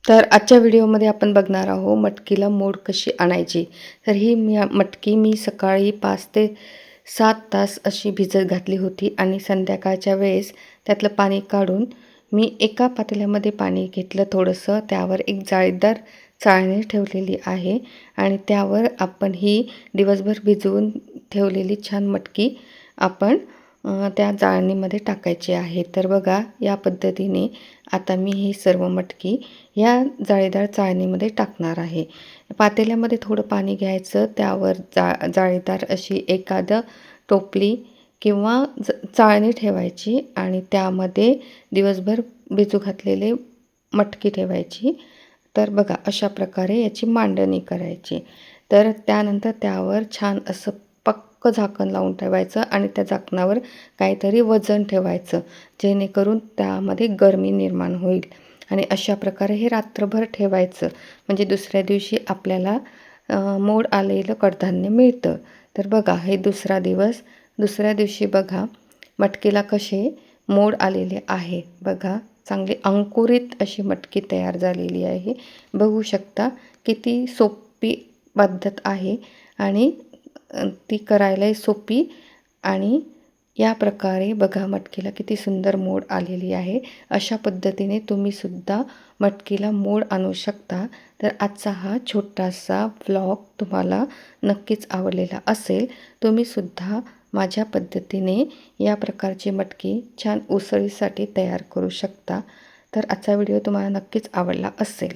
तर आजच्या व्हिडिओमध्ये आपण बघणार आहोत मटकीला मोड कशी आणायची। तर ही मटकी मी सकाळी 5 ते 7 तास अशी भिजत घातली होती आणि संध्याकाळच्या वेळेस त्यातलं पाणी काढून मी एका पातेल्यामध्ये पाणी घेतलं थोडंसं, त्यावर एक जाळीदार चाळणी ठेवलेली आहे आणि त्यावर आपण ही दिवसभर भिजवून ठेवलेली छान मटकी आपण त्या चाळणीमध्ये टाकायची आहे। तर बघा या पद्धतीने आता मी ही सर्व मटकी या जाळीदार चाळणीमध्ये टाकणार आहे। पातेल्यामध्ये थोडं पाणी घ्यायचं, त्यावर जाळीदार अशी एखादं टोपली किंवा चाळणी ठेवायची आणि त्यामध्ये दिवसभर भिजू घातलेले मटकी ठेवायची। तर बघा अशा प्रकारे याची मांडणी करायची। तर त्यानंतर त्यावर छान असं पक्क झाकण लावून ठेवायचं आणि त्या झाकणावर काहीतरी वजन ठेवायचं, जेणेकरून त्यामध्ये गरमी निर्माण होईल आणि अशा प्रकारे हे रात्रभर ठेवायचं, म्हणजे दुसऱ्या दिवशी आपल्याला मोड आलेलं कडधान्य मिळतं। तर बघा हे दुसरा दिवस, दुसऱ्या दिवशी बघा मटकीला कसे मोड आलेले आहे। बघा चांगली अंकुरित अशी मटकी तयार झालेली आहे। बघू शकता किती सोपी पद्धत आहे आणि ती करायलाही सोपी आणि या प्रकारे बघा मटकीला किती सुंदर मोड आलेली आहे। अशा पद्धतीने तुम्ही सुद्धा मटकीला मोड आणू शकता। तर आजचा हा छोटासा व्लॉग तुम्हाला नक्कीच आवडलेला असेल। तुम्ही सुद्धा माझ्या पद्धतीने या प्रकारची मटकी छान उसळीसाठी तयार करू शकता। तर आजचा व्हिडिओ तुम्हाला नक्कीच आवडला असेल।